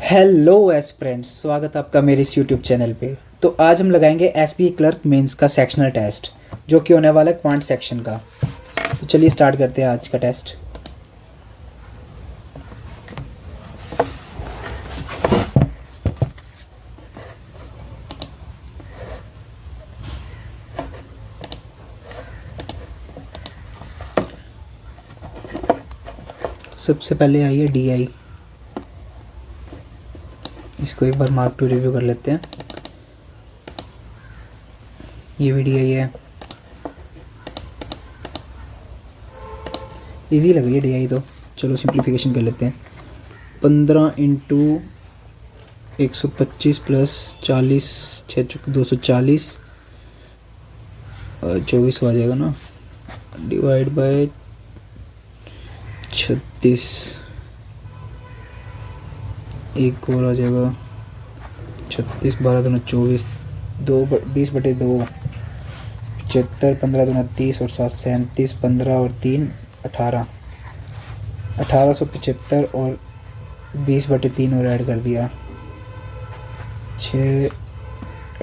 Hello aspirants, स्वागत आपका मेरे इस यूट्यूब चैनल पे। तो आज हम लगाएंगे एसपी क्लर्क मेंस का सेक्शनल टेस्ट, जो कि होने वाला है क्वांट सेक्शन का। तो चलिए स्टार्ट करते हैं आज का टेस्ट। सबसे पहले आई है डीआई। इसको एक बार मार्क टू रिव्यू कर लेते हैं। ये भी डीआई है। इजी लग रही है डीआई तो। चलो सिंप्लीफिकेशन कर लेते हैं। 15 इंटू 125 प्लस 40, 6 240 और 24 हो जाएगा ना, डिवाइड बाय 36, एक और आ जाएगा 36, 12 दूना 24, 20/2, 75, 15 दूना 30 और 7 37, 15 और 3 18, 1875 और 20/3 और ऐड कर दिया 6,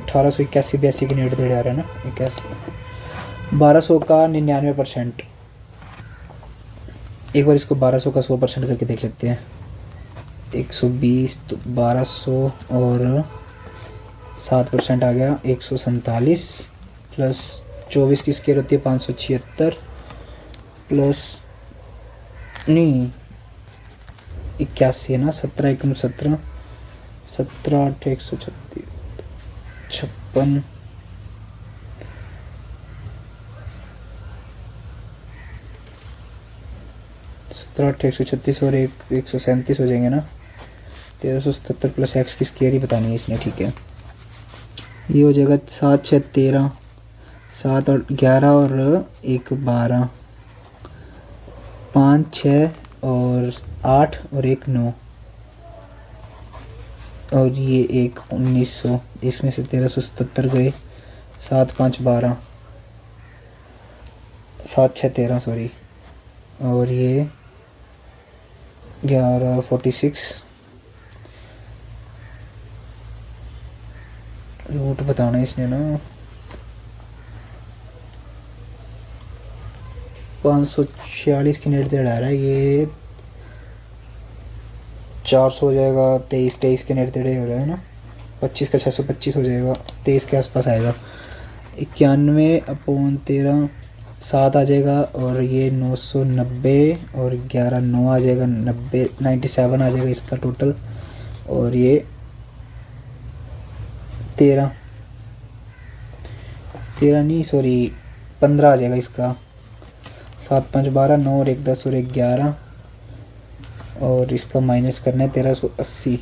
1881 के नेट दे आ रहा है ना, 81, 1200 का 99%। एक बार इसको 1200 का 100% करके देख लेते हैं। 120 तो 1200 और 7% आ गया 147, प्लस 24 की स्केयर होती है 576, प्लस नहीं 81 है ना, 17 एकम 17, 17 8 136, 56, 17 8 136 और 137 हो जाएंगे ना। 1377 प्लस एक्स की स्केयर ही बतानी है इसने, ठीक है। ये हो जाएगा 7 6 13, 7 और 11 और 1 12, 5 6 और 8 और 1 9, और ये एक 1900, इसमें से 1377 गए, 7 5 12, 7 6 13 सॉरी, और ये 11 46, रूट बताना है इसने ना, 546 की नेट दे रहा है। ये 400 हो जाएगा, 23 के नेट दे हो रहा है ना, 25 का 625 हो जाएगा, 23 के आसपास आएगा। 91/13 7 आ जाएगा, और ये 990 और 11 9 आ जाएगा, 97 आ जाएगा इसका टोटल, और ये 13 नहीं सॉरी 15 आ जाएगा इसका। 7 5 12, 9 और 1 10 और 1 11, और इसका माइनस करना है 1380,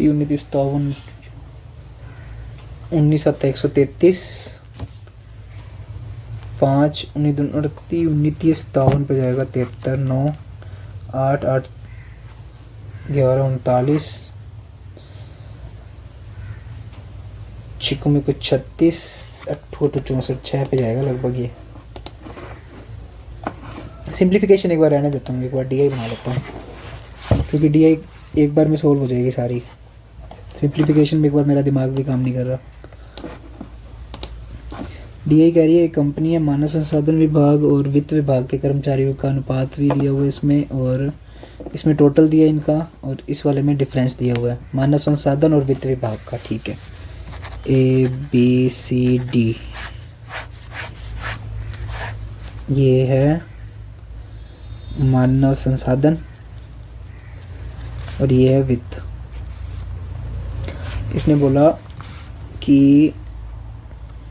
19 57, 19 7 133, 5 19 29 19 57 पे जाएगा 73, 9 8 8 11 39, 6 को 36, 8 64 6 पे जाएगा लगभग। ये सिंप्लीफिकेशन एक बार रहने देता हूँ, एक बार डीआई बना लेता हूँ, क्योंकि डीआई एक बार में सोल्व हो जाएगी सारी। सिंप्लीफिकेशन में एक बार मेरा दिमाग भी काम नहीं कर रहा। डीआई कह रही है एक कंपनी है, मानव संसाधन विभाग और वित्त विभाग के कर्मचारियों का अनुपात भी दिया हुआ है इसमें, और इसमें टोटल दिया इनका, और इस वाले में डिफरेंस दिया हुआ है मानव संसाधन और वित्त विभाग का, ठीक है। ABCD ये है मानव संसाधन और ये है वित्त। इसने बोला कि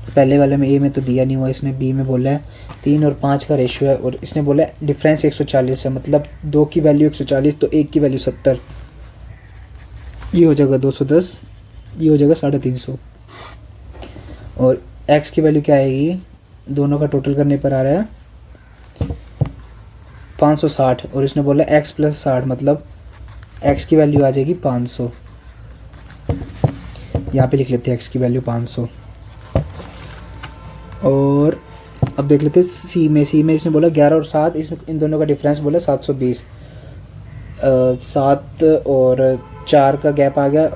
पहले वाले में ए में तो दिया नहीं हुआ, इसने बी में बोला है 3 और 5 का रेशियो है, और इसने बोला है डिफरेंस 140 है, मतलब 2 की वैल्यू 140 तो 1 की वैल्यू 70, ये हो जाएगा 210, ये हो जाएगा 350, और x की वैल्यू क्या आएगी, दोनों का टोटल करने पर आ रहा है 560, और इसने बोला x + 60 मतलब x की वैल्यू आ जाएगी 500। यहाँ पे लिख लेते हैं x की वैल्यू 500, और अब देख लेते हैं सी में। इसने बोला 11 और 7, इसमें इन दोनों का डिफरेंस बोला 720, 7 और 4 का गैप आ गया।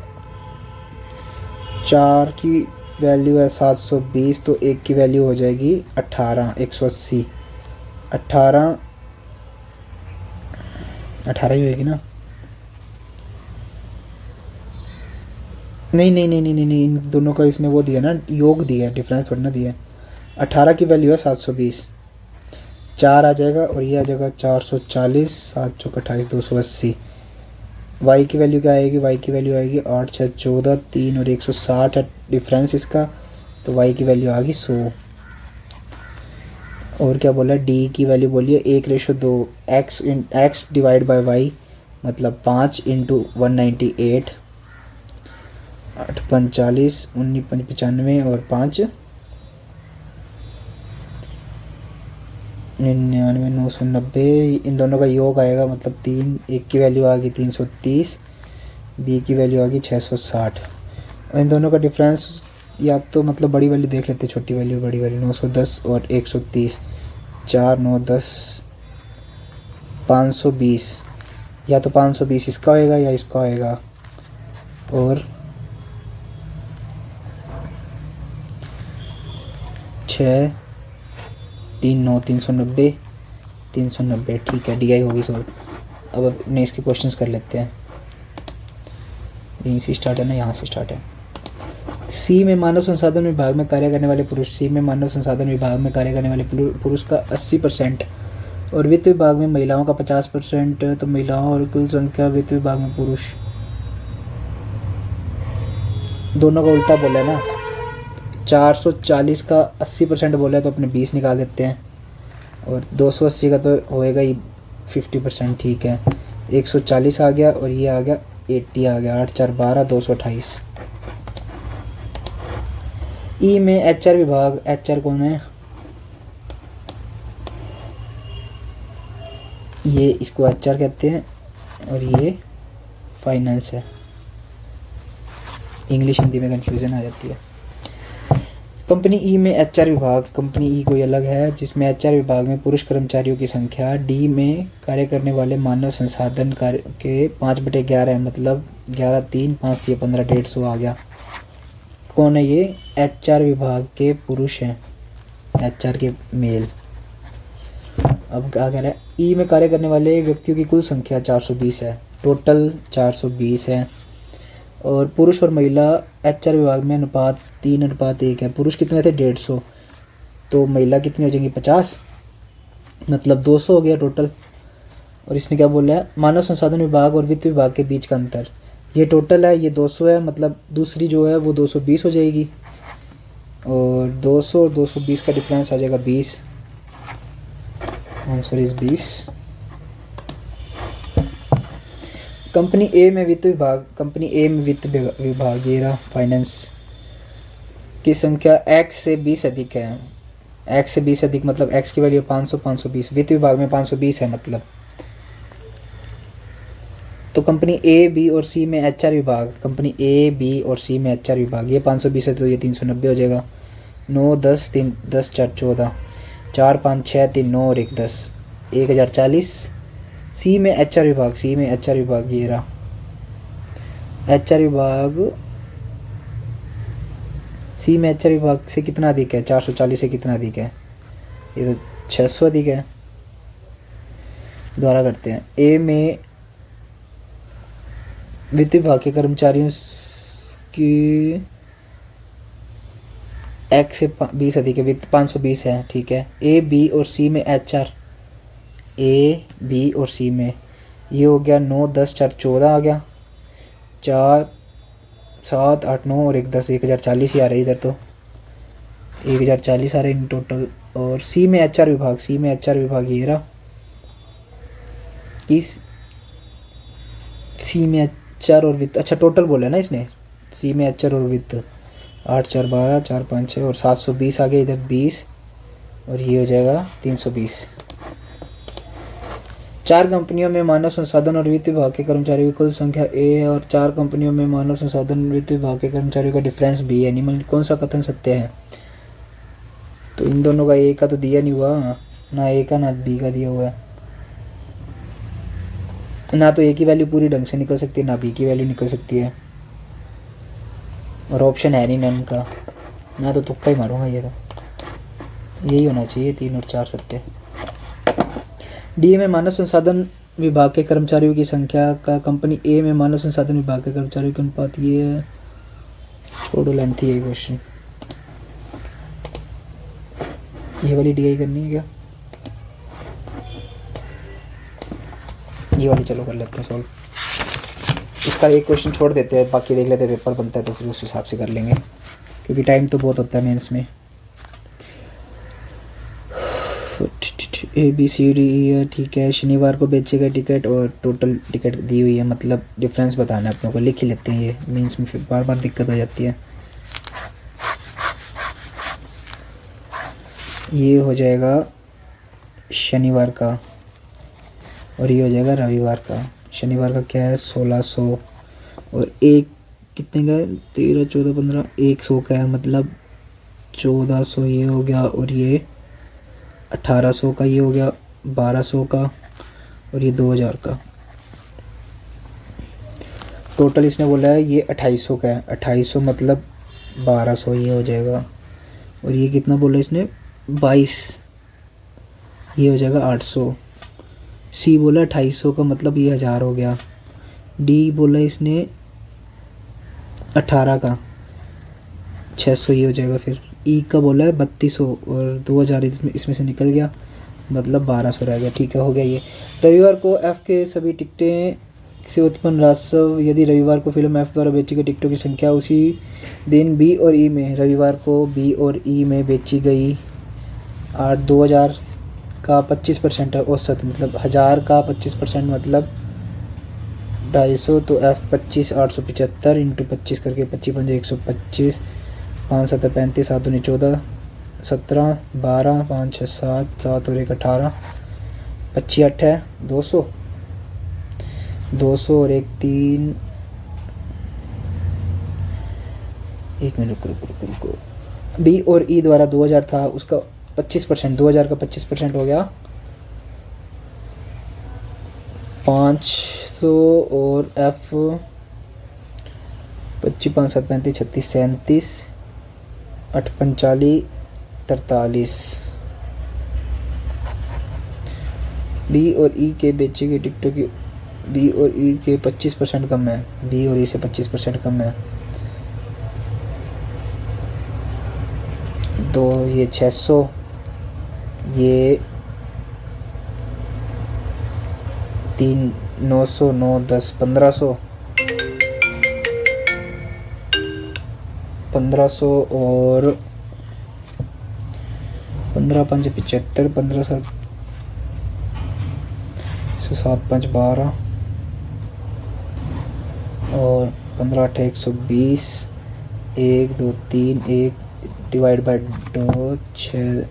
4 की वैल्यू है 720, तो 1 की वैल्यू हो जाएगी 18, 180। 18 18 ही होगी ना? नहीं नहीं नहीं नहीं नहीं नहीं, इन दोनों का इसने वो दिया ना, योग दिया है, डिफरेंस थोड़ा ना दिया है। 18 की वैल्यू है 720, 4 आ जाएगा और ये आ जाएगा 440, 7 चौक 28, 280। वाई की वैल्यू क्या आएगी? वाई की वैल्यू आएगी 8 6 14, 3 और 160 है डिफरेंस इसका, तो वाई की वैल्यू आ गई 100। और क्या बोला? डी की वैल्यू बोलिए 1:2, एक्स डिवाइड बाय वाई, मतलब 5 इंटू 198, 8 45, 19 95 और 5 99, 990। इन दोनों का योग आएगा, मतलब 3, एक की वैल्यू आ गई 330, बी की वैल्यू आ गई 660। और इन दोनों का डिफरेंस या तो मतलब बड़ी वाली देख लेते, छोटी वैल्यू बड़ी वाली, 910 और 130, 4 9 10, 520। या तो 520 इसका होएगा या इसका होएगा। और 6 3 9 390, 390, ठीक है, डी आई होगी सॉल्व। अब अपने इसके क्वेश्चंस कर लेते हैं। यहीं से स्टार्ट है ना? यहाँ से स्टार्ट है। सी में मानव संसाधन विभाग में कार्य करने वाले पुरुष, सी में मानव संसाधन विभाग में कार्य करने वाले पुरुष का 80% और वित्त विभाग में महिलाओं का 50%, तो महिलाओं और कुल संख्या वित्त विभाग में पुरुष, दोनों का उल्टा बोला है ना। 440 का 80% बोला है तो अपने 20 निकाल देते हैं, और 280 का तो होएगा ही 50%, ठीक है। 140 आ गया और ये आ गया 80 आ गया, 8 4 12, 228। ई में एच आर विभाग, एच आर कौन है? ये इसको एच आर कहते हैं और ये फाइनेंस है। इंग्लिश हिंदी में कंफ्यूजन आ जाती है। कंपनी ई में एच आर विभाग, कंपनी ई कोई अलग है, जिसमें एच आर विभाग में पुरुष कर्मचारियों की संख्या डी में कार्य करने वाले मानव संसाधन कार्य के 5/11 है, मतलब 11 3 5 3 15, 150 आ गया। कौन है ये? एच आर विभाग के पुरुष हैं, एच आर के मेल। अब क्या कह रहा है? ई में कार्य करने वाले व्यक्तियों की कुल संख्या 420 है, टोटल 420 है। और पुरुष और महिला एच आर विभाग में अनुपात 3:1 है। पुरुष कितने थे? 150, तो महिला कितनी हो जाएंगी? 50, मतलब 200 हो गया टोटल। और इसने क्या बोला है? मानव संसाधन विभाग और वित्त विभाग के बीच का अंतर, ये टोटल है, ये 200 है, मतलब दूसरी जो है वो 220 हो जाएगी, और 200 और 220 का डिफरेंस आ जाएगा 20। Answer is 20। कंपनी ए में वित्त विभाग, कंपनी ए में वित्त विभाग ये रहा, फाइनेंस की संख्या x से 20 अधिक है। x से 20 अधिक मतलब x की वैल्यू 500 520, वित्त विभाग में 520 है मतलब। तो कंपनी ए बी और सी में एच आर विभाग, कंपनी ए बी और सी में एच आर विभाग, ये 520 है तो ये 390 हो जाएगा। 9 10 3 10 4 14, 4 5 6 3 9 और 1 10, 1040। सी में एच आर विभाग, सी में एच आर विभाग ये रहा, एच आर विभाग, सी में एच आर विभाग से कितना अधिक है? 440 से कितना अधिक है? ये तो 600 अधिक है। दोबारा करते हैं। ए में वित्त विभाग के कर्मचारियों की एक्स से 20 अधिक है, वित्त 520 है, ठीक है। ए बी और सी में एच आर, ए बी और सी में ये हो गया 9 10 4 14 आ गया, 4 7 8 9 और 1 10, 1040 ही आ रही इधर, तो 1040 आ रहे इन टोटल। और सी में एच आर विभाग, सी में एच आर विभाग ये रहा, इस सी में एच आर और वित्त, अच्छा टोटल बोला ना इसने, सी में एच आर और वित्त 8 4 12, 4 5 6 और 720 आ गया इधर 20, और ये हो जाएगा 320। 4 कंपनियों में मानव संसाधन और वित्त विभाग के कर्मचारियों की कुल संख्या ए है, और 4 कंपनियों में मानव संसाधन वित्त विभाग के कर्मचारियों का डिफरेंस बी है। निम्न कौन सा कथन सत्य है? तो इन दोनों का ए का तो दिया नहीं हुआ ना, ए का ना बी का दिया हुआ है। ना तो ए की वैल्यू पूरी ढंग से निकल सकती है, ना बी की वैल्यू निकल सकती है, और ऑप्शन है नहीं नन का। मैं तो तुक्का ही मारूंगा, ये तो यही होना चाहिए, 3 और 4 सत्य। डी में मानव संसाधन विभाग के कर्मचारियों की संख्या का कंपनी ए में मानव संसाधन विभाग के कर्मचारियों के अनुपात, ये है, छोड़ो लेंथी है क्वेश्चन। ये वाली डी आई करनी है क्या? ये वाली चलो कर लेते हैं सॉल्व। इसका एक क्वेश्चन छोड़ देते हैं, बाकी देख लेते हैं, पेपर बनता है तो फिर उस हिसाब से कर लेंगे, क्योंकि टाइम तो बहुत होता है मेंस में। ए बी सी डी है, ठीक है। शनिवार को बेचे गए टिकट और टोटल टिकट दी हुई है, मतलब डिफरेंस बताना है अपनों को, लिख ही लेते हैं, ये मीन्स में फिर बार बार दिक्कत हो जाती है। ये हो जाएगा शनिवार का और ये हो जाएगा रविवार का। शनिवार का क्या है 1600 और एक कितने का है 13 14 15 100 का है, मतलब 1400 ये हो गया, और ये 1800 का ये हो गया, 1200 का, और ये 2000 का। टोटल इसने बोला है ये 2800 का है, 2800 मतलब 1200 ये हो जाएगा, और ये कितना बोला इसने 22, ये हो जाएगा 800। सी बोला 2800 का, मतलब ये 1000 हो गया। डी बोला इसने 18 का 600 ये हो जाएगा। फिर ई का बोला है 3200 और 2000 इसमें से निकल गया, मतलब 1200 रह गया। ठीक है, हो गया ये। रविवार को एफ के सभी टिकटें से उत्पन्न राजस्व, यदि रविवार को फिल्म एफ द्वारा बेची गई टिकटों की संख्या उसी दिन बी और ई में, रविवार को बी और ई में बेची गई 2000 का 25% है औसत, मतलब 1000 का 25% मतलब 250, तो एफ 25 875 इंटू 25 करके 25 पंजे 125, 5 7 35 7 दूनी 14 17 12 5 6 7 7 और 1 18, 25 8 है 200 और 1 3, 1 मिनट रुको। बी और ई द्वारा 2000 था, उसका 25%, 2000 का 25% हो गया 500, और एफ 25 5 7 35 36 37 8 45 43। बी और ई के बेचे गए टिकटों की, बी और ई के 25% कम है, बी और ई से 25% कम है, तो ये 600, ये 3 900 9 10 1500 और 15 5 75 15 7 7 5 12 और 15 8 120, 1 2 3 1 डिवाइड बाय 2 6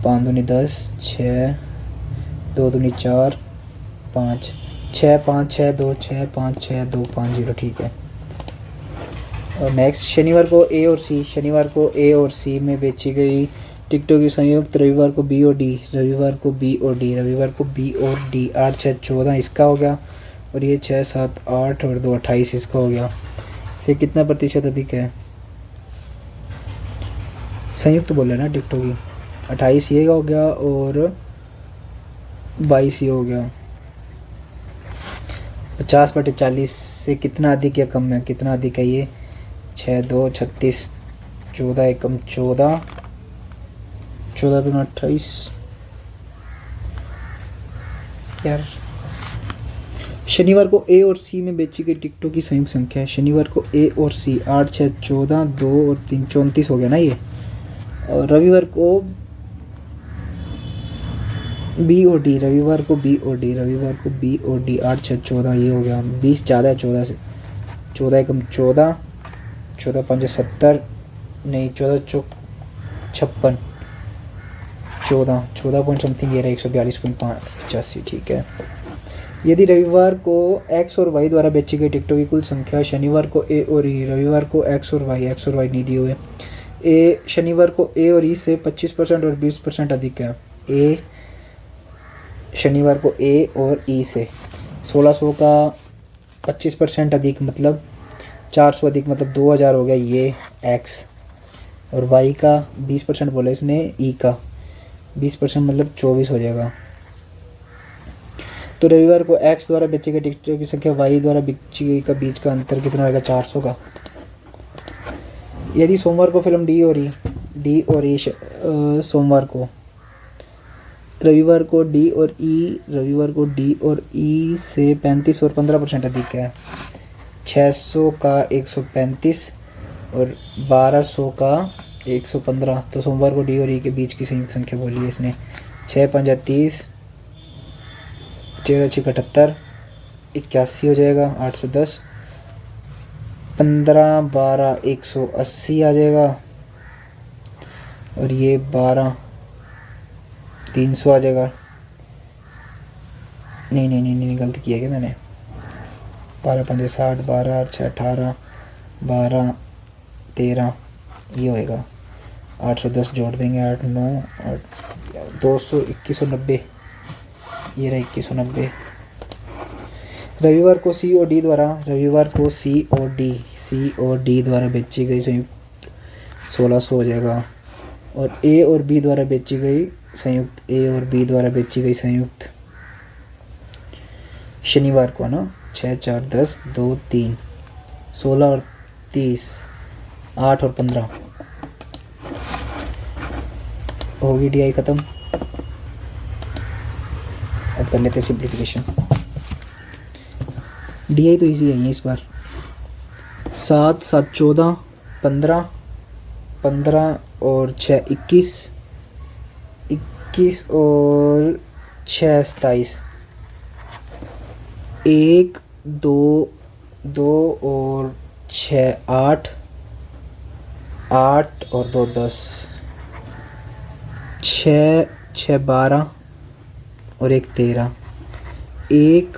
5 दूनी 10 6 2 दूनी 4 5 6 5 6 2 6 5 6 2 5 0। ठीक है, और नेक्स्ट शनिवार को ए और सी, शनिवार को ए और सी में बेची गई टिकटों की संयुक्त, रविवार को बी और डी, रविवार को बी और डी, रविवार को बी और डी 8 6 14 इसका हो गया, और ये 6 7 8 और 2 28 इसका हो गया। से कितना प्रतिशत अधिक है? संयुक्त बोल रहे ना टिकटों की, 28 ये हो गया और 22 ये हो गया। 50/40 से कितना अधिक या कम है? कितना अधिक है ये? 6 2 36, 14 एकम 14, 14 दूना 28। यार शनिवार को ए और सी में बेची गई टिकटों की संयुक्त संख्या है, शनिवार को ए और सी 8 6 14 2 और 3 34 हो गया ना ये, और रविवार को बी और डी, रविवार को बी और डी, रविवार को बी और डी 8 6 14 ये हो गया। 20 ज़्यादा है 14 से, 14 एकम 14, 14 5 70 नहीं 14 चौक 56, 14 पॉइंट समथिंग ये रहा 142.85। ठीक है, यदि रविवार को एक्स और वाई द्वारा बेची गई टिकटों की कुल संख्या, शनिवार को ए और ई, रविवार को एक्स और वाई नहीं दिए हुए, ए शनिवार को ए और ई से 25% और 20% अधिक है, ए शनिवार को ए और ई से 1600 का 25% अधिक मतलब 400 अधिक मतलब 2000 हो गया ये एक्स। और वाई का 20% बोला इसने, ई का 20% मतलब 24 हो जाएगा। तो रविवार को एक्स द्वारा बेची गई टिकटों की संख्या वाई द्वारा बेची गई का बीच का अंतर कितना होगा? 400 का। यदि सोमवार को फिल्म डी और ई सोमवार को, रविवार को डी और ई से 35 और 15% अधिक है। 600 का 135 और 1200 का 115। तो सोमवार को डी और ई के बीच की संयुक्त संख्या बोली है इसने। 6 5 30, 13 6 78, 81 हो जाएगा 810। 15 12 180 आ जाएगा। और ये 12 300 आ जाएगा। नहीं गलती किया क्या मैंने? 12 5 60, 12 6 18, 12 13 ये होएगा। 810 जोड़ देंगे, 8 9 8 200 2190, ये रहा 2190। रविवार को सी और डी द्वारा बेची गई संयुक्त 1600 हो जाएगा। और ए और बी द्वारा बेची गई संयुक्त शनिवार को ना 6 4 10 2 3 16 और 30 8 और 15 होगी डी आई ख़त्म। अब कर लेते हैं सिंप्लीफिकेशन। डी आई तो ईजी है इस बार। 7 7 14 15 15 और 6 21 21 और 6 27 1 2 2 और 6 8 8 और 2 10 6 6 12 और 1 13 1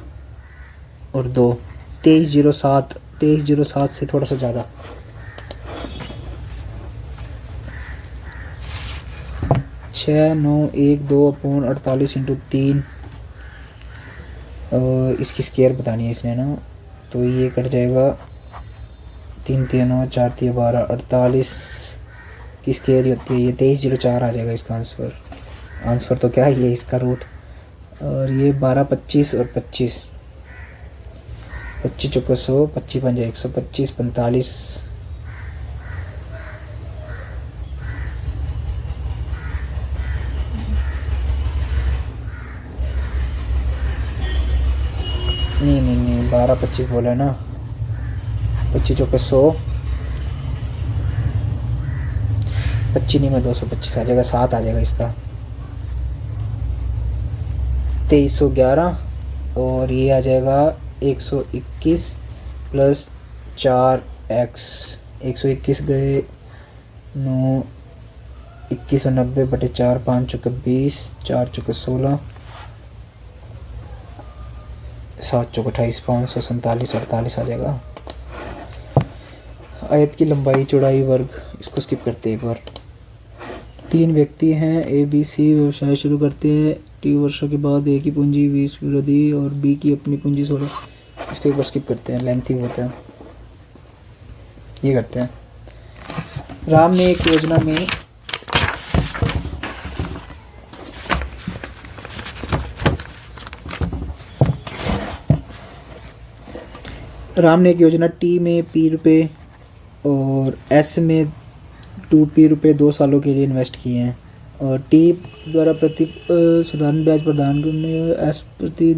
और 2 2307 से थोड़ा सा ज़्यादा। 6 9 1 2 अपॉन 48 इंटू 3। इसकी स्केयर बतानी है इसने ना, तो ये कट जाएगा 3 3 9 4 3 12 48 की स्केयर ही होती है ये। 2304 आ जाएगा इसका आंसर तो क्या है ये इसका रूट। और ये 12 25 और 25 25 चौका 100 25 पंजा 125 45 नहीं 12 25 बोला ना। 25 चौका 100 25 नहीं में 225 आ जाएगा, 7 आ जाएगा इसका। 2311 और ये आ जाएगा 121 प्लस 4x। 121 गए 9 2190 बटे 4 5 चौके 20 4 चौके 16 7 चौके 28 547 48 आ जाएगा। आयत की लंबाई चौड़ाई वर्ग, इसको स्किप करते हैं एक बार। 3 व्यक्ति हैं, ए बी सी व्यवसाय शुरू करते हैं। 3 वर्षों के बाद ए की पूंजी 20 वृद्धि और बी की अपनी पूंजी 16। इसको एक बार स्किप करते हैं, लेंथी होता है। ये करते हैं। राम ने एक योजना में टी में पी रुपये और एस में 2p रुपये 2 सालों के लिए इन्वेस्ट किए हैं। और टी द्वारा प्रति साधारण ब्याज प्रदान करने एस प्रति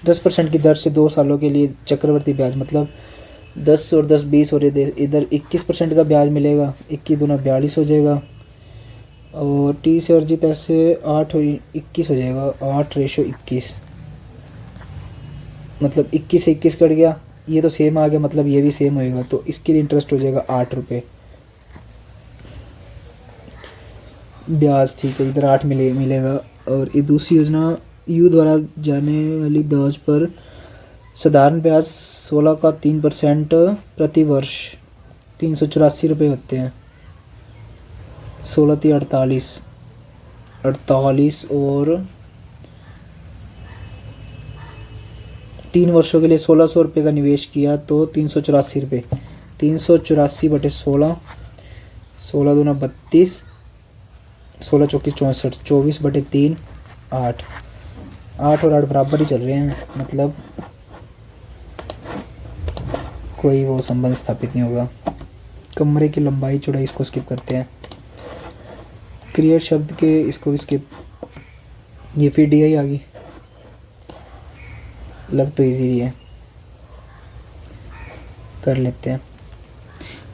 10% की दर से 2 सालों के लिए चक्रवर्ती ब्याज मतलब 10 और 10 20 और इधर 21% का ब्याज मिलेगा। 21 दूना 42 हो जाएगा। और टी से अर्जित ऐसे 8 और 21 हो जाएगा। 8:21 मतलब 21 से 21 कट गया, ये तो सेम आ गया मतलब ये भी सेम होएगा। तो इसके लिए इंटरेस्ट हो जाएगा 8 रुपये ब्याज, ठीक है। इधर 8 मिलेगा। और ये दूसरी योजना यू द्वारा जाने वाली ब्याज पर साधारण ब्याज 16 का 3% प्रति वर्ष 384 रुपये होते हैं। 16 3 48 और 3 वर्षों के लिए 1600 रुपये का निवेश किया तो 384 रुपये, 384/16, 16×2 = 32, 16×4 = 64, 24/3 8, 8 और 8 बराबर ही चल रहे हैं, मतलब कोई वो संबंध स्थापित नहीं होगा। कमरे की लंबाई चौड़ाई इसको स्किप करते हैं। क्रिएट शब्द के इसको भी स्किप। ये फिर डी आई आ गई, लग तो इजी है, कर लेते हैं।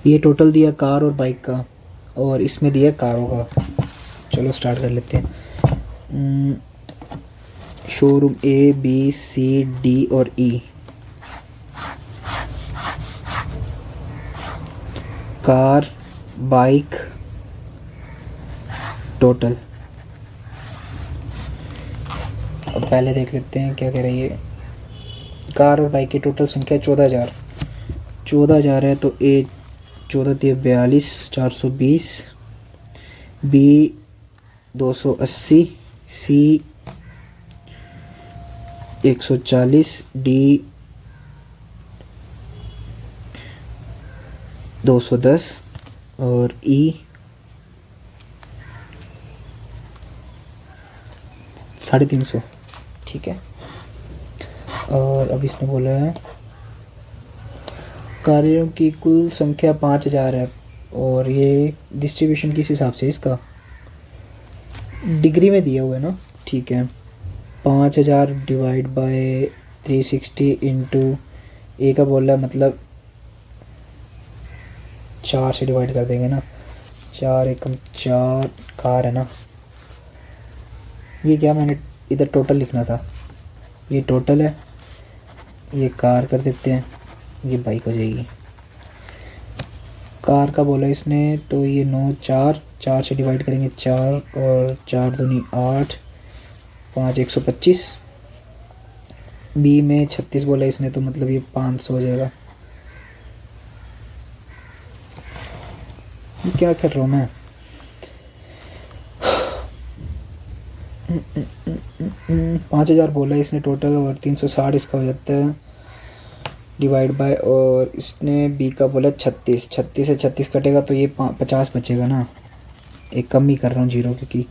ये टोटल दिया कार और बाइक का, और इसमें दिया कारों का। चलो स्टार्ट कर लेते हैं। Showroom A B C D और ई, कार बाइक टोटल। अब पहले देख लेते हैं क्या कह रही है। कार और बाइक की टोटल संख्या 14,000, 14,000 है तो ए 14×3 = 42, 420, बी 280, सी 140, डी 210 और ई 350। ठीक है। और अब इसने बोला है कार्यों की कुल संख्या 5,000 है, और ये डिस्ट्रीब्यूशन किस हिसाब से, इसका डिग्री में दिया हुआ है ना। ठीक है, 5,000 / 360 इंटू ए का बोला है, मतलब 4 से डिवाइड कर देंगे ना, 4 एकम 4 कार है ना। ये क्या मैंने इधर टोटल लिखना था, ये टोटल है, ये कार कर देते हैं, ये बाइक हो जाएगी। कार का बोला इसने तो ये 9 4, 4 से डिवाइड करेंगे 4 और 4 दूनी 8, 5 125। बी में 36 बोला इसने तो मतलब ये 500 हो जाएगा। ये क्या कर रहा हूँ मैं। 5,000 बोला इसने टोटल, और 360 इसका हो जाता है डिवाइड बाय, और इसने बी का बोला 36, 36 से 36 कटेगा तो ये 50 बचेगा ना, एक कम ही कर रहा हूँ जीरो, क्योंकि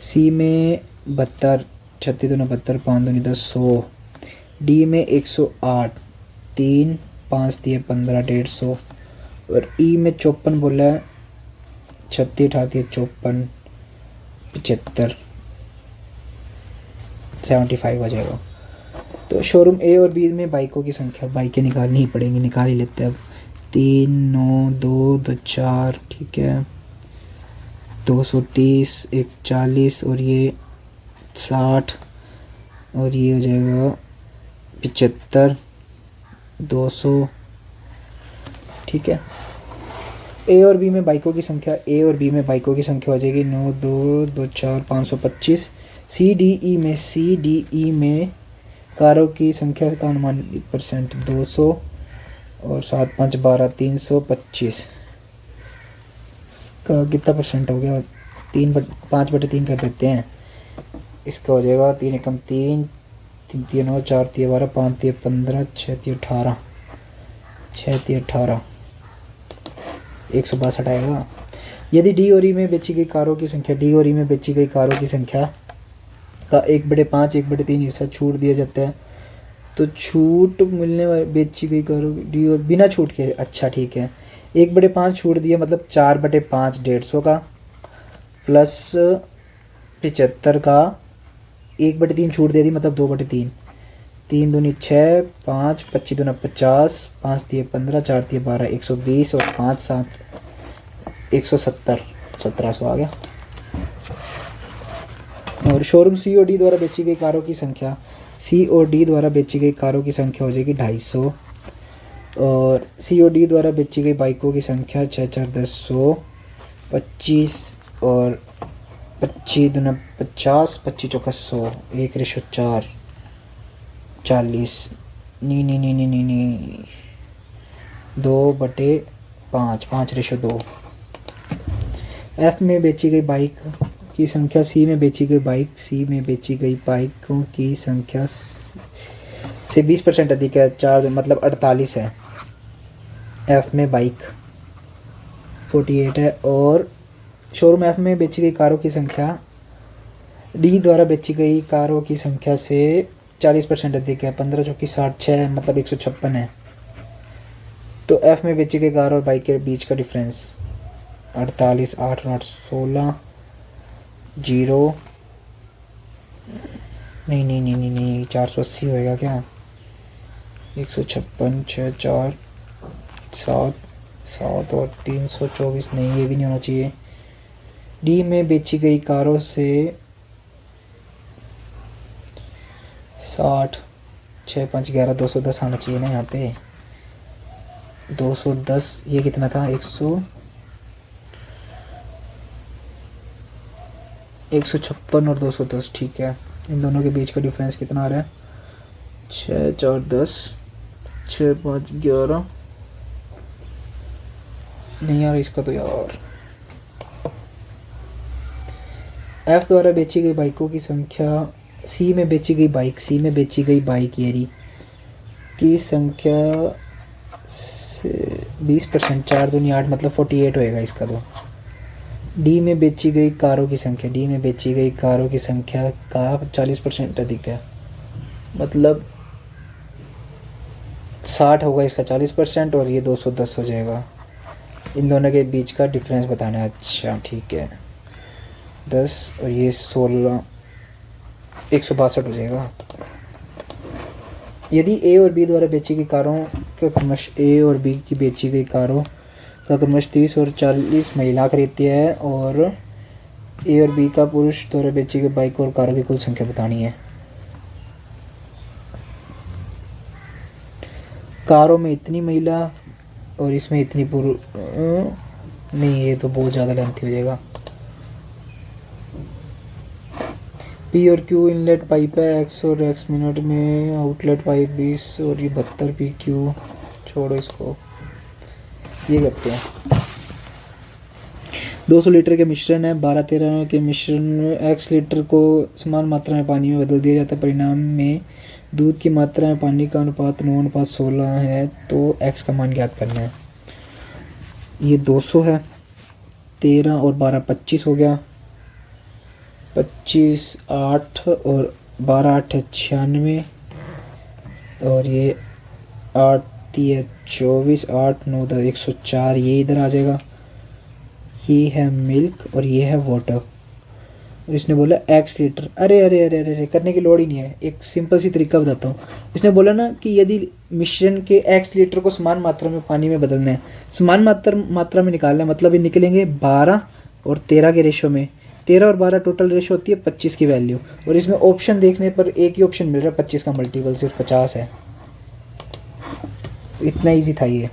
सी में 72, 36 दूना 72, 5 दूनी 10, 100। डी में 108, 3 5 दिए 15, 150। और ई में 54 बोला है, 36 18 54, 75, 75 आ जाएगा। तो शोरूम ए और बी में बाइकों की संख्या, बाइकें निकालनी ही पड़ेंगी, निकाल ही लेते हैं अब। 3 9 2 2 4, ठीक है, 230, 140 और ये 60, और ये हो जाएगा 75, 200। ठीक है। ए और बी में बाइकों की संख्या, ए और बी में बाइकों की संख्या हो जाएगी 9 2 2 4 525। सी डी ई में कारों की संख्या का अनुमानित परसेंट 200, और 7 5 12 325 का कितना परसेंट हो गया, 5/3 कर देते हैं। इसका हो जाएगा 3 एकम 3, 3 3 9, 4 3 12, 5 3 15, 6 3 18, 6 3 18, 162 आएगा। यदि डी और ई में बेची गई कारों की संख्या, डी और ई में बेची गई कारों की संख्या का 1/5 1/3 हिस्सा छूट दिया जाता है, तो छूट मिलने वाली बेची गई कारों डी और बिना छूट के, अच्छा ठीक है, 1/5 छूट दिया मतलब 4/5 150 का, प्लस 75 का 1/3 छूट दे दी मतलब 2/3, 3 दूनी 6, 5 25 दूना 50, 5 दिए 15, 4 दिए 12, 120 और 5 7 170, 1700 आ गया। और शोरूम सी और डी द्वारा बेची गई कारों की संख्या, सी और डी द्वारा बेची गई कारों की संख्या हो जाएगी 250, और सी और डी द्वारा बेची गई बाइकों की संख्या 6 4 10 100, 25 और 25 दूना 50, 25 चौका 100, 1/4, 40, नहीं 2/5, 5/2। एफ में बेची गई बाइक की संख्या, सी में बेची गई बाइक, सी में बेची गई बाइकों की संख्या से 20% अधिक है, 4 मतलब 48 है। एफ में बाइक 48 है और शोरूम एफ में बेची गई कारों की संख्या डी द्वारा बेची गई कारों की संख्या से 40% अधिक है। 15 चौकी 60, 6 मतलब 156 है। तो एफ में बेची गई कार और बाइक के बीच का डिफरेंस 48, 8, 8, 16, 0 नहीं नहीं नहीं नहीं नहीं 480 होएगा क्या? 156, 6, 4, 7, 7 और 324 नहीं, ये भी नहीं होना चाहिए। डी में बेची गई कारों से 60, 6, 5, 11, 210 आना चाहिए ना यहाँ पे। 210 ये कितना था? 156 और 210, ठीक है। इन दोनों के बीच का डिफरेंस कितना आ रहा है? 6, 4, 10, 6, 5, 11 नहीं यार इसका तो यार। एफ द्वारा बेची गई बाइकों की संख्या सी में बेची गई बाइक येरी की संख्या से 20%, 4 दूनी 8 मतलब 48 होएगा इसका तो। डी में बेची गई कारों की संख्या का 40% अधिक है, मतलब 60 होगा इसका 40% और ये 210 हो जाएगा। इन दोनों के बीच का डिफरेंस बताना है। अच्छा ठीक है, 10 और ये 16, 162 हो जाएगा। यदि ए और बी द्वारा बेची गई कारों का क्रमश ए और बी की बेची गई कारों का क्रमश 30 और 40 महिला खरीदती है और ए और बी का पुरुष द्वारा बेची गई बाइक और कारों की कुल संख्या बतानी है। कारों में इतनी महिला और इसमें इतनी पुरुष नहीं, ये तो बहुत ज़्यादा लेंथी हो जाएगा। पी और क्यू इनलेट पाइप है एक्स और एक्स मिनट में, आउटलेट पाइप 20 और ये 72 पी क्यू। छोड़ो इसको, ये करते हैं। 200 लीटर के मिश्रण है, 12-13 के मिश्रण में एक्स लीटर को समान मात्रा में पानी में बदल दिया जाता है। परिणाम में दूध की मात्रा में पानी का अनुपात 9:16 है, तो एक्स का मान ज्ञात करना है। ये 200 है, 13 और 12 25 हो गया। 25, 8 और 12, 8 है 96 और ये 8 3 24, 8 9 10 104, ये इधर आ जाएगा। ये है मिल्क और ये है वाटर और इसने बोला एक्स लीटर। अरे अरे अरे अरे करने की लोड़ ही नहीं है, एक सिंपल सी तरीका बताता हूँ। इसने बोला ना कि यदि मिश्रण के एक्स लीटर को समान मात्रा में पानी में बदलना है, समान मात्रा में निकालना है, मतलब ये निकलेंगे 12 और 13 के रेशो में। 13 और 12 टोटल रेशो होती है 25 की वैल्यू, और इसमें ऑप्शन देखने पर एक ही ऑप्शन मिल रहा है, 25 का मल्टीपल सिर्फ 50 है। इतना ईजी था ये।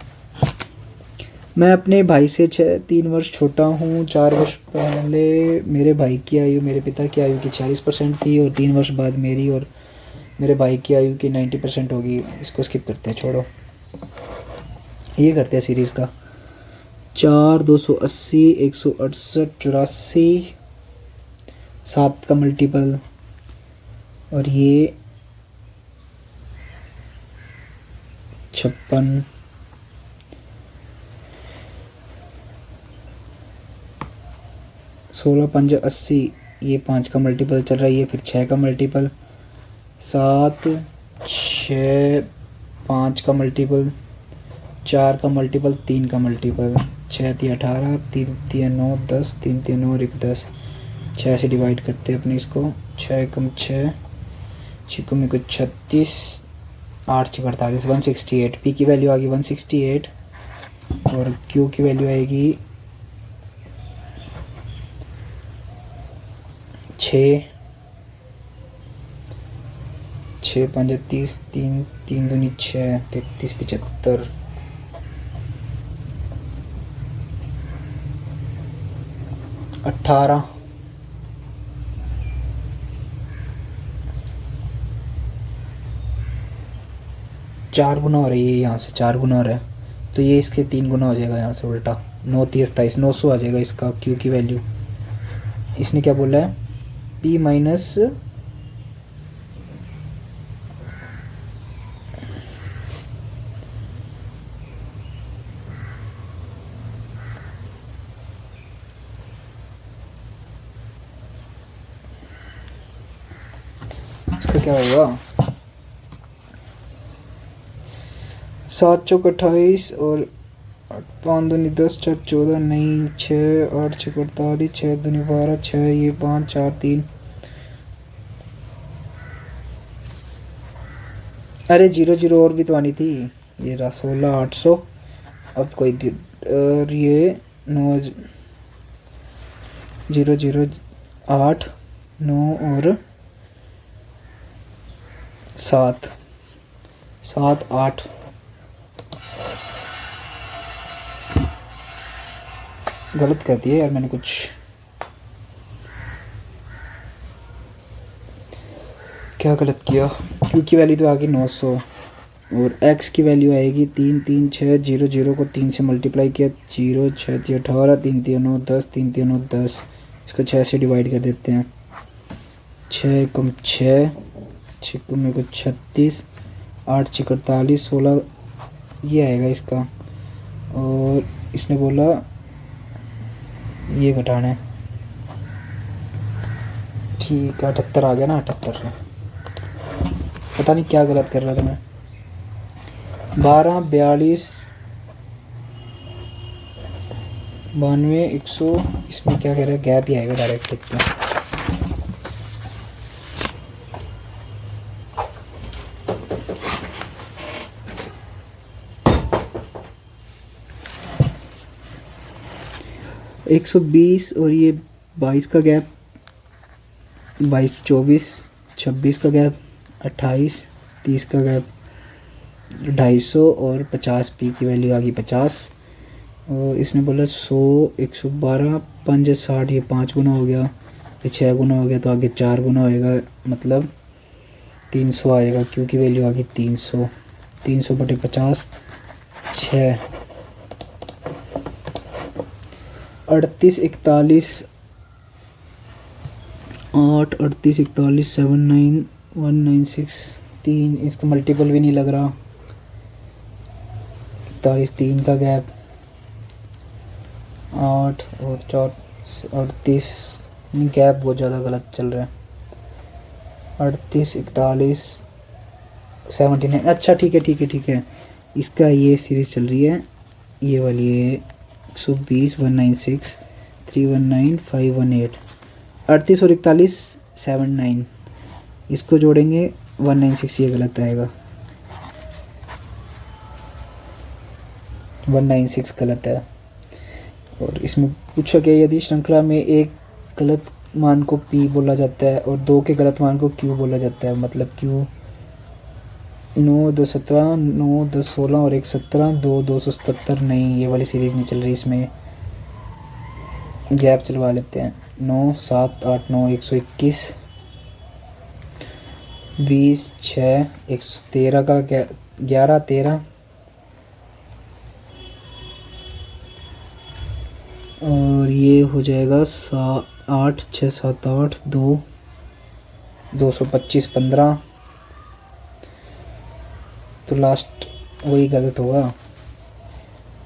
मैं अपने भाई से 3 वर्ष छोटा हूँ। 4 वर्ष पहले मेरे भाई की आयु मेरे पिता की आयु की 40% थी और 3 वर्ष बाद मेरी और मेरे भाई की आयु की 90% होगी। इसको स्किप करते हैं, छोड़ो। ये करते हैं सीरीज़ का। 4, 280, 168, 84, 7 का मल्टीपल और ये 56, 16 5 80, ये 5 का मल्टीपल चल रहा है, ये फिर 6 का मल्टीपल, 7 6 5 का मल्टीपल, 4 का मल्टीपल, 3 का मल्टीपल, 6 3 18, 3 3 9 10, 3 3 9 और 1 10। 6 से डिवाइड करते हैं अपने इसको। 6 कम 6, 6 कम 1 36, 8 6 48, 168। पी की वैल्यू आ गई 168 और क्यू की वैल्यू आएगी 6 6 5 30, 3 3 दूनी 6, 33 75, 18, 4 गुना हो रही है, यहाँ से 4 गुना हो रहा है तो ये इसके 3 गुना हो जाएगा यहाँ से उल्टा। 9 30 27, 900 आ जाएगा इसका क्यू की वैल्यू। इसने क्या बोला है? P माइनस इसका क्या होगा? 7 चौक 28 और 5 दूनी 10, 4 14 नहीं 6, 8 6 48, 6 दूनी 12, 6 ये 5 4 3। अरे 0 और भी तो आनी थी। ये रहा 16 800। अब कोई और ये 9 0 0 8 9 और 7 7 8। गलत कर दिया यार मैंने कुछ। क्या गलत किया? क्यू की वैल्यू तो आ गई 900 और एक्स की वैल्यू आएगी 3 3 6 0 0 को 3 से मल्टीप्लाई किया 0 6 3 18 3 3 9 10 3 3 9 10। इसको 6 से डिवाइड कर देते हैं। 6 कम 6 6 कम 36 8 6 48 16 ये आएगा इसका। और इसने बोला ये घटाना है। ठीक है 78 आ गया ना 78। पता नहीं क्या गलत कर रहा था मैं। 12 42 92 100। इसमें क्या कह रहा है? गैप ही आएगा डायरेक्ट लिखते हैं। एक 120 और ये 22 का गैप, 22 24 26 का गैप, 28 30 का गैप, 250 और 50 पी की वैल्यू आ गई 50। और इसने बोला 100 112 5 60। ये 5 गुना हो गया, ये 6 गुना हो गया तो आगे 4 गुना होएगा मतलब 300 आएगा। क्यों की वैल्यू आ गई 300। 300 बटे 50 6 38 41 8 38 41 79 196 3। इसका मल्टीपल भी नहीं लग रहा। 41 3 का गैप 8 और 4 38। गैप बहुत ज़्यादा गलत चल रहा है। 38 41 79। अच्छा ठीक है। इसका ये सीरीज़ चल रही है ये वाली है 120 196 319 518। 38 और 41 79। इसको जोड़ेंगे 196। ये गलत आएगा 196 गलत है। और इसमें पूछा गया यदि श्रृंखला में एक गलत मान को पी बोला जाता है और 2 के गलत मान को क्यू बोला जाता है। मतलब क्यू 9 2 17 9 10 16 और 1 17 2 277। नहीं ये वाली सीरीज़ नहीं चल रही। इसमें गैप चलवा लेते हैं। 9 7 8 9 121 20 6 113 का 11 13। और ये हो जाएगा 8 6 7 8 2 225 15। तो लास्ट वही गलत होगा।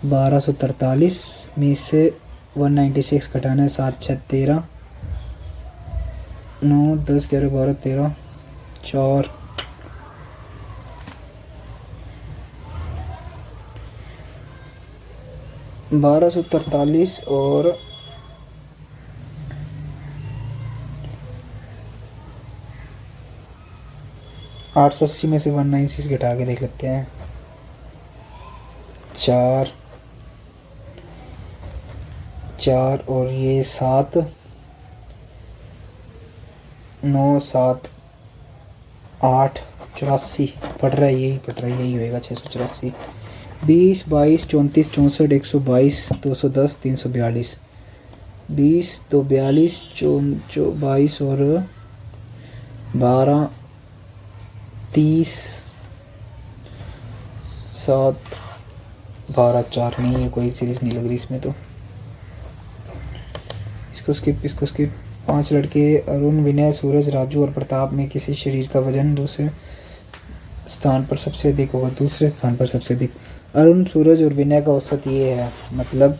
1243 में से 196 घटाना है। 7 6 13 9 10 11 12 13 4। बारह सौ तरतालीस और 880 में से 196 घटा के देख लेते हैं। 4 4 और ये 7 9 7 8 84 पढ़ रहा है यही होएगा 684। 20 22 34 64 122 210 342। 20 2 42 22 और 12 30 7 12 4। नहीं है कोई सीरीज नहीं लग रही इसमें तो इसको स्किप। 5 लड़के अरुण विनय सूरज राजू और प्रताप में किसी शरीर का वजन दूसरे स्थान पर सबसे अधिक होगा। दूसरे स्थान पर सबसे अधिक अरुण सूरज और विनय का औसत ये है। मतलब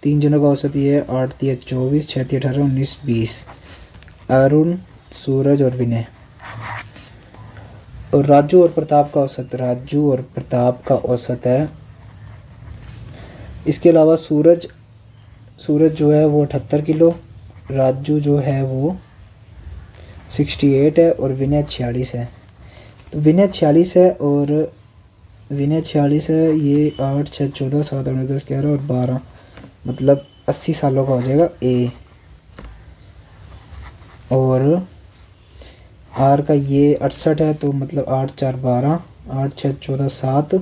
3 जनों का औसत ये है। 8 3 24 6 3 18 19 20। अरुण सूरज और विनय और राजू और प्रताप का औसत, राजू और प्रताप का औसत है। इसके अलावा सूरज, सूरज जो है वो 78 किलो, राजू जो है वो 68 है और विनय 46 है। तो विनय 46 है और विनय 46 है। ये 8 6 14 7 8 10 11 और 12, मतलब 80 सालों का हो जाएगा ए। और आर का ये 68 है, तो मतलब 8 4 12, 8 6 14 7,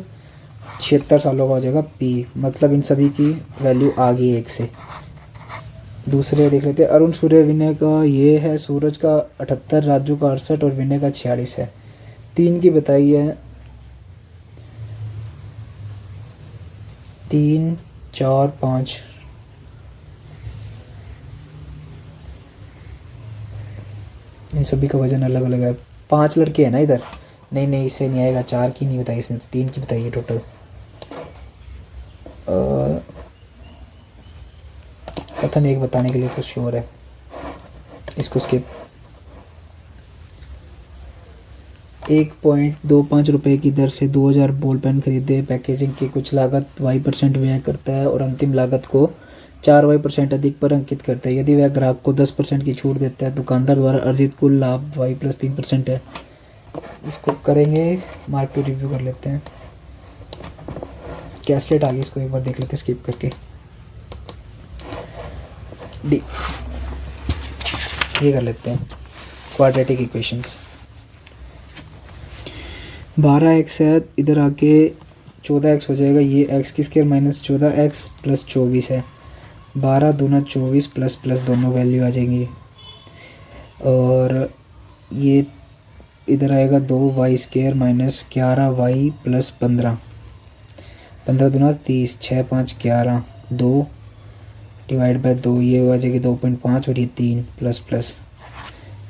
76 सालों का हो जाएगा पी। मतलब इन सभी की वैल्यू आ गई एक से। दूसरे देख लेते हैं। अरुण सूर्य विनय का ये है, सूरज का 78, राजू का 68 और विनय का 46 है। तीन की बताई है, 3 4 5, इन सभी का वजन अलग अलग है। 5 लड़के हैं ना इधर, नहीं नहीं इससे नहीं आएगा। 4 की नहीं बताई इसने, तो 3 की बताई है टोटल। कथन एक बताने के लिए तो श्योर है, इसको स्किप। 1.25 रुपये की दर से 2000 बॉल पेन खरीदे। पैकेजिंग की कुछ लागत y% व्यय करता है और अंतिम लागत को 4y% अधिक पर अंकित करता है। यदि वह ग्राहक को 10% की छूट देता है, दुकानदार द्वारा अर्जित कुल लाभ y+3% है। इसको करेंगे, मार्क टू रिव्यू कर लेते हैं। कैसलेट आ गई, इसको एक बार देख लेते हैं स्किप करके। डी, ये कर लेते हैं क्वाड्रेटिक इक्वेशंस। 12x है, इधर आके 14x हो जाएगा। ये x की स्क्वायर माइनस 14x प्लस 24 है। 12 दूना 24 प्लस प्लस दोनों वैल्यू आ जाएंगी। और ये इधर आएगा 2y² माइनस 11y प्लस 15, 15 दूना 30, 6 5 11, 2 डिवाइड बाय 2, ये आ जाएगी 2.5 और ये 3 प्लस प्लस।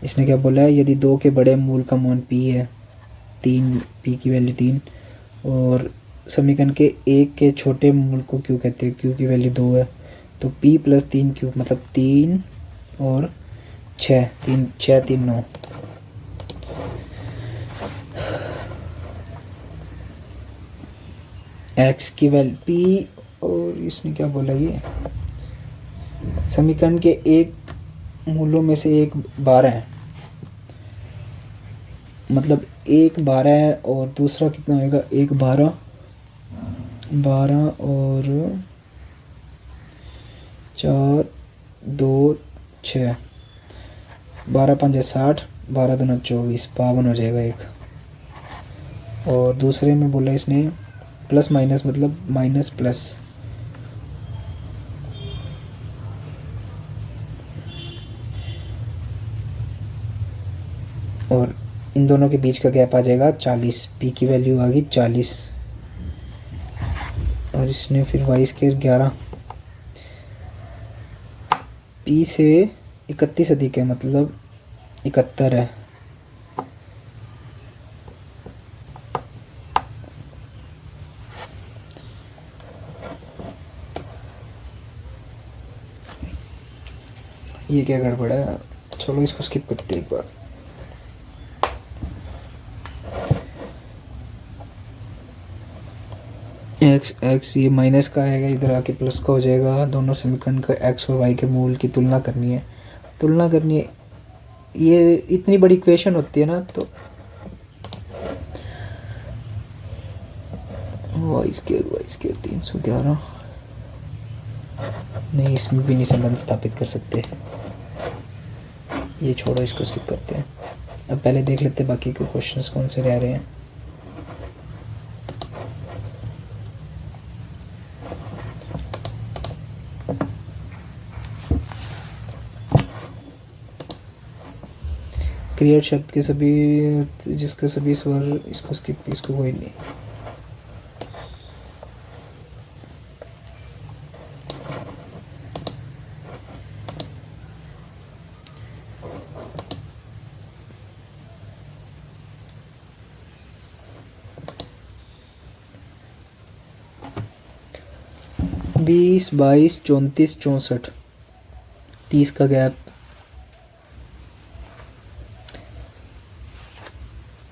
इसने क्या बोला है, यदि 2 के बड़े मूल का मान p है, 3 p की वैल्यू 3, और समीकरण के 1 के छोटे मूल को q कहते हैं, q की वैल्यू 2 है, तो p प्लस 3q मतलब 3 और 6, 3 6 3 9। x की वैल्यू p, और इसने क्या बोला, ये समीकरण के एक मूलों में से एक 12 है, मतलब एक 12 है और दूसरा कितना होगा, एक 12, 12 और 4 2 6, 12 5 60, 12 दूना 24, 52 हो जाएगा एक। और दूसरे में बोला इसने प्लस माइनस, मतलब माइनस प्लस, और इन दोनों के बीच का गैप आ जाएगा 40, p की वैल्यू आ गई 40। और इसने फिर y² 11, p से 31 अधिक है, मतलब 71 है। ये क्या गड़बड़ है, चलो इसको स्किप करते हैं एक बार। x ये माइनस का आएगा, इधर आके प्लस का हो जाएगा। दोनों समीकरण का x और y के मूल की तुलना करनी है, तुलना करनी है। ये इतनी बड़ी इक्वेशन होती है ना, तो y² 311, नहीं इसमें भी नहीं संबंध स्थापित कर सकते, ये छोड़ो, इसको स्किप करते हैं। अब पहले देख लेते हैं बाकी के क्वेश्चंस कौन से रह रहे हैं। क्रिएट शब्द के सभी, जिसके सभी स्वर, इसको स्किप, इसको कोई नहीं। बीस 22 34 64, 30 का गैप।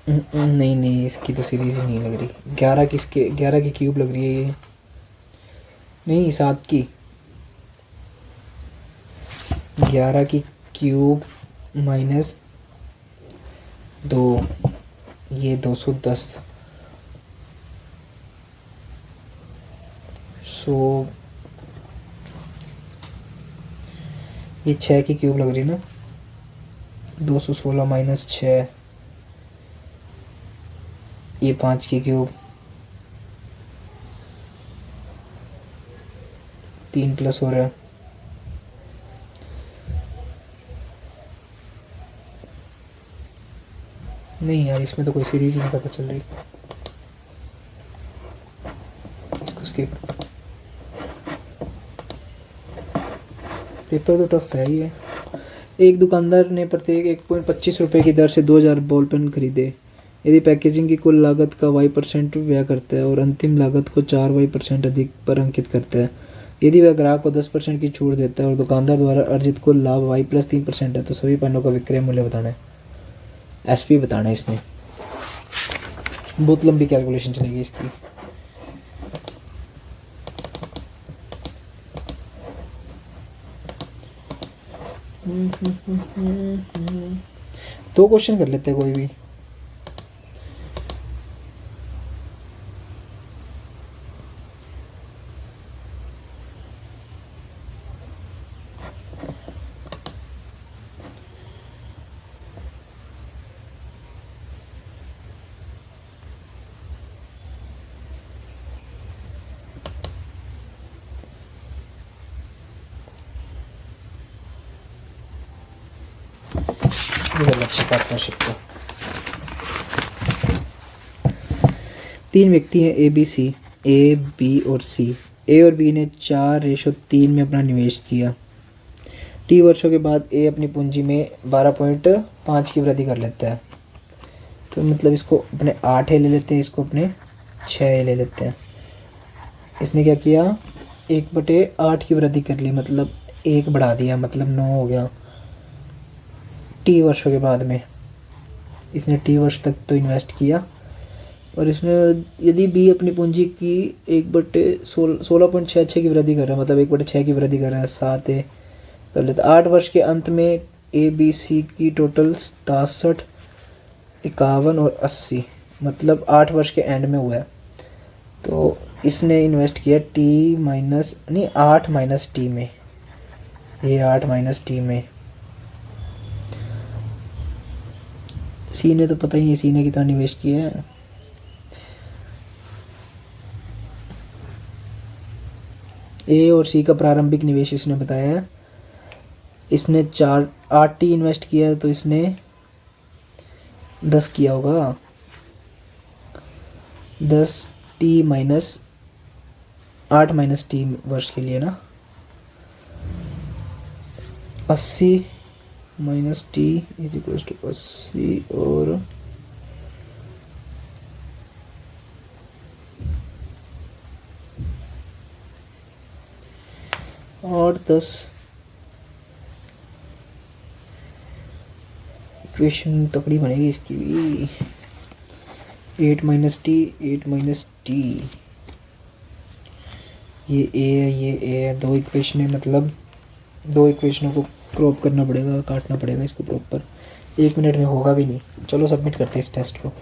नहीं नहीं, इसकी तो सीरीज ही नहीं लग रही। 11 किसके, 11 की क्यूब लग रही है ये। नहीं 7 की, 11 की क्यूब माइनस 2, ये 210। सो ये 6 की क्यूब लग रही है ना। 216 माइनस 6, ये 5 की क्यूब, 3 प्लस हो रहा है। नहीं यार, इसमें तो कोई सीरीज ही नहीं पता चल रही, इसको स्किप। पेपर तो टफ है ही है। एक दुकानदार ने प्रत्येक 1.25 रुपये की दर से 2000 बॉल पेन खरीदे। यदि पैकेजिंग की कुल लागत का y% व्यय करता है और अंतिम लागत को 4y% अधिक पर अंकित करता है, यदि वह ग्राहक को 10% की छूट देता है और दुकानदार द्वारा अर्जित कुल लाभ y+3% है, तो सभी पेनों का विक्रय मूल्य बताना है, SP बताना है इसमें। बहुत लंबी कैलकुलेशन चलेगी इसकी। दो क्वेश्चन कर लेते हैं कोई भी। पार्टनरशिप का 3 व्यक्ति हैं A, B और C। A और B ने 4:3 में अपना निवेश किया। T वर्षों के बाद A अपनी पूंजी में 12.5 की वृद्धि कर लेता है। तो मतलब इसको अपने 8 ले लेते हैं, इसको अपने 6 ले लेते हैं। इसने क्या किया, 1/8 की वृद्धि कर ली, मतलब 1 बढ़ा दिया, मतलब 9 हो गया। T वर्षों के बाद में इसने T वर्ष तक तो इन्वेस्ट किया, और इसने यदि B अपनी पूंजी की 16.66 की वृद्धि कर रहा है, मतलब 1/6 की वृद्धि कर रहा है, 7 कर लेते। 8 वर्ष के अंत में ABC की टोटल 67, 51 और 80, मतलब 8 वर्ष के एंड में हुआ है। तो इसने इन्वेस्ट किया 8 माइनस टी में, ये 8 माइनस टी में। सी ने तो पता ही नहीं सी ने कितना निवेश किया है। ए और सी का प्रारंभिक निवेश इसने बताया है। इसने 8T इन्वेस्ट किया है, तो इसने 10 किया होगा। 10T माइनस 8 माइनस टी वर्ष के लिए ना, 80 minus T is equal to 80 और 10। इक्वेशन तकड़ी बनेगी इसकी भी। 8 माइनस टी, 8 माइनस टी, ये ए है, ये ए है। 2 इक्वेशन है, मतलब 2 इक्वेशनों को क्रॉप करना पड़ेगा, काटना पड़ेगा इसको प्रॉपर। 1 मिनट में होगा भी नहीं। चलो सबमिट करते हैं इस टेस्ट को।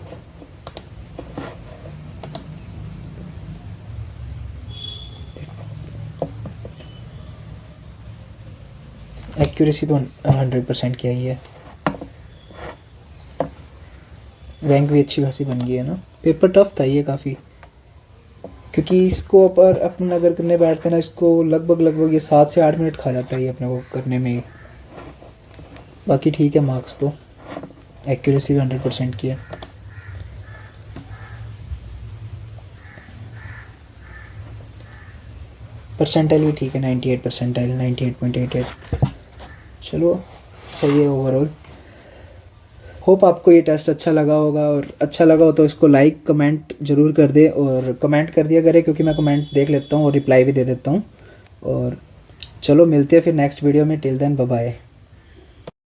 एक्यूरेसी तो 100% की आई है। रैंक भी अच्छी खासी बन गई है ना। पेपर टफ था ये काफ़ी, क्योंकि इसको अपन अगर करने बैठते हैं ना, इसको लगभग ये 7 से 8 मिनट खा जाता है ये अपने को करने में ही। बाकी ठीक है, मार्क्स तो एक्यूरेसी भी 100% की है। परसेंटाइल भी ठीक है, 98 परसेंटाइल, 98.88। चलो सही है ओवरऑल। होप आपको ये टेस्ट अच्छा लगा होगा, और अच्छा लगा हो तो इसको लाइक कमेंट ज़रूर कर दे, और कमेंट कर दिया करें, क्योंकि मैं कमेंट देख लेता हूँ और रिप्लाई भी दे देता हूँ। और चलो मिलते हैं फिर नेक्स्ट वीडियो में। Till then bye bye.